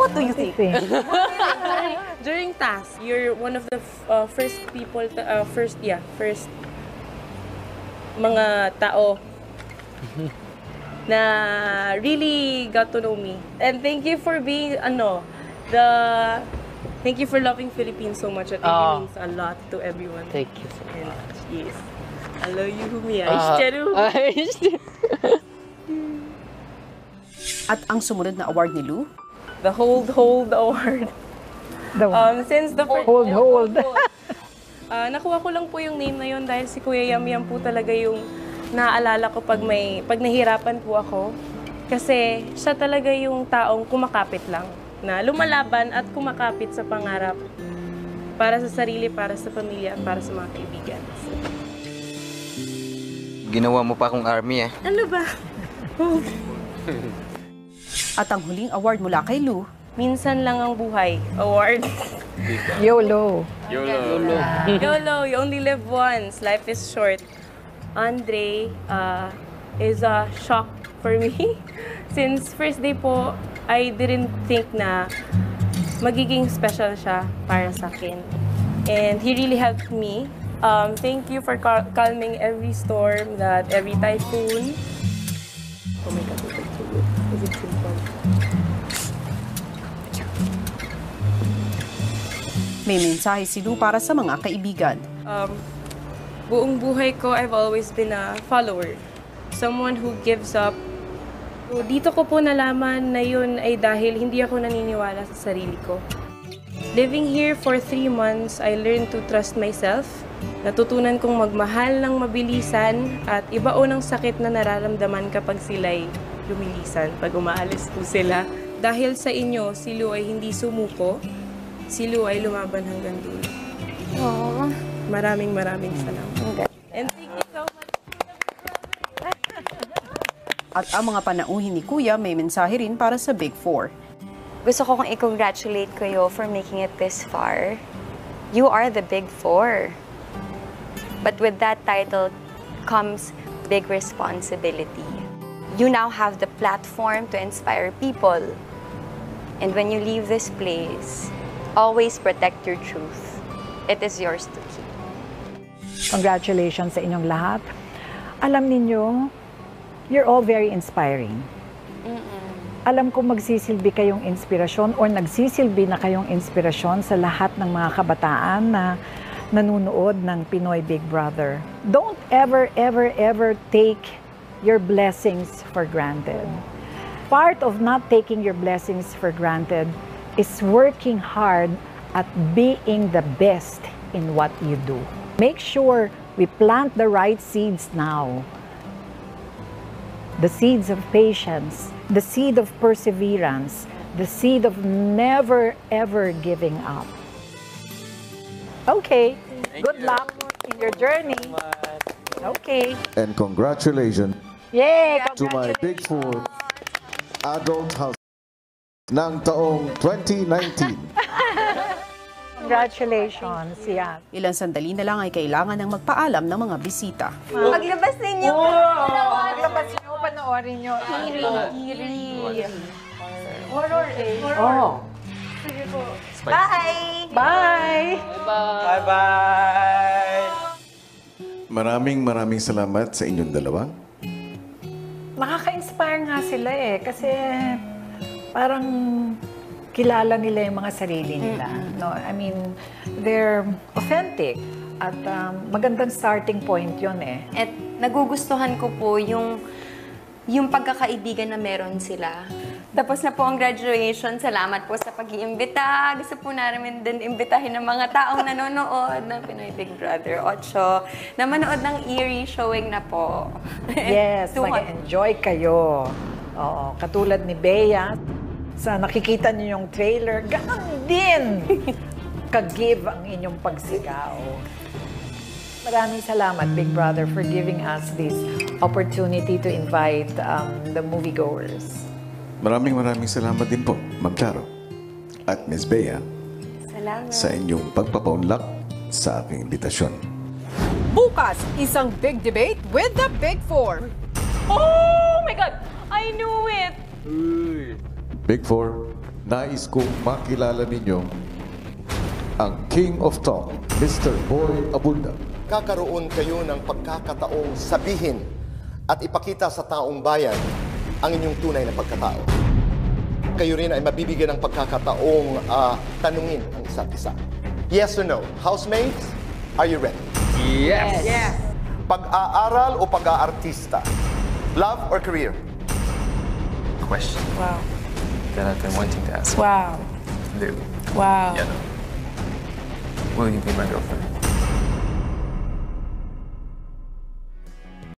What do you think? During task, you're one of the first people, first mga tao na really got to know me. And thank you for being, thank you for loving Philippines so much. It really means a lot to everyone. Thank you so much. Yes. I love you, Humia. At ang sumunod na award ni Lou? The Hold Award. Since the first... Hold. Nakuha ko lang po yung name na yun dahil si Kuya Yam Yam po talaga yung naaalala ko pag nahihirapan po ako. Kasi siya talaga yung taong kumakapit lang. Na lumalaban at kumakapit sa pangarap. Para sa sarili, para sa pamilya, at para sa mga kaibigan. Ginawa mo pa akong army eh. Ano ba? At ang huling award mula kay Lou? Minsan lang ang buhay. Award. YOLO. YOLO, you only live once. Life is short. Andre is a shock for me. Since first day po, I didn't think na magiging special siya para sa akin. And he really helped me. Thank you for calming every storm, every typhoon. Oh my God, is it simple? May mensahe si Lou para sa mga kaibigan. Buong buhay ko, I've always been a follower. Someone who gives up. So, dito ko po nalaman na yun ay dahil hindi ako naniniwala sa sarili ko. Living here for 3 months, I learned to trust myself. Natutunan kong magmahal ng mabilisan at ibaon ang sakit na nararamdaman kapag sila'y lumilisan, pag umaalis po sila. Dahil sa inyo, si Lou ay hindi sumuko. Si Lou ay lumaban hanggang dulo. Aww. Maraming salamat. And thank you so much. At ang mga panauhin ni Kuya may mensahe rin para sa Big Four. Gusto ko kong i-congratulate kayo for making it this far. You are the Big Four. But with that title comes big responsibility. You now have the platform to inspire people. And when you leave this place, always protect your truth. It is yours to keep. Congratulations sa inyong lahat. Alam ninyo, you're all very inspiring. Alam ko magsisilbi kayong inspirasyon or nagsisilbi na kayong inspirasyon sa lahat ng mga kabataan na nanunood ng Pinoy Big Brother. Don't ever take your blessings for granted. Part of not taking your blessings for granted is working hard at being the best in what you do. Make sure we plant the right seeds now. The seeds of patience, the seed of perseverance, the seed of never ever giving up. Okay, good luck in your journey. Okay. And congratulations to my Big Four Adult House ng taong 2019. Congratulations, yan. Ilang sandali na lang ay kailangan ng magpaalam ng mga bisita. Paglabas ninyo! Paglabas nyo, panoorin nyo. Eerie. Horror eh. Oh. Bye! Bye! Bye-bye! Maraming salamat sa inyong dalawa. Nakaka-inspire nga sila eh. Kasi parang kilala nila yung mga sarili nila. No, I mean, they're authentic. At magandang starting point yun eh. At nagugustuhan ko po yung pagkakaibigan na meron sila. Tapos na po ang graduation. Salamat po sa pag-iimbita. Gusto po namin din imbitahin ng mga taong nanonood ng Pinoy Big Brother 8 na manood ng Eerie showing na po. Yes, mag-enjoy kayo. Oo, katulad ni Bea. Sa nakikita niyo yung trailer, ganon din ka-give ang inyong pagsigaw. Maraming salamat, Big Brother, for giving us this opportunity to invite the moviegoers. Maraming salamat din po, Ma'am Claro at Ms. Bea sa inyong pagpapaunlak sa aking imbitasyon. Bukas, isang big debate with the Big Four. Oh my God! I knew it! Big Four, nais kong makilala ninyo ang King of Talk, Mr. Boy Abunda. Kakaroon kayo ng pagkakataong sabihin at ipakita sa taong bayan ang inyong tunay na pagkatao. Kayo rin ay mabibigyan ng pagkakataong tanungin ang isa't isa. Yes or no? Housemates, are you ready? Yes! Yes. Pag-aaral o pag-aartista? Love or career? Question Wow. that I've been wanting to ask. Wow. Lou. Wow. Yeah. Will you be my girlfriend?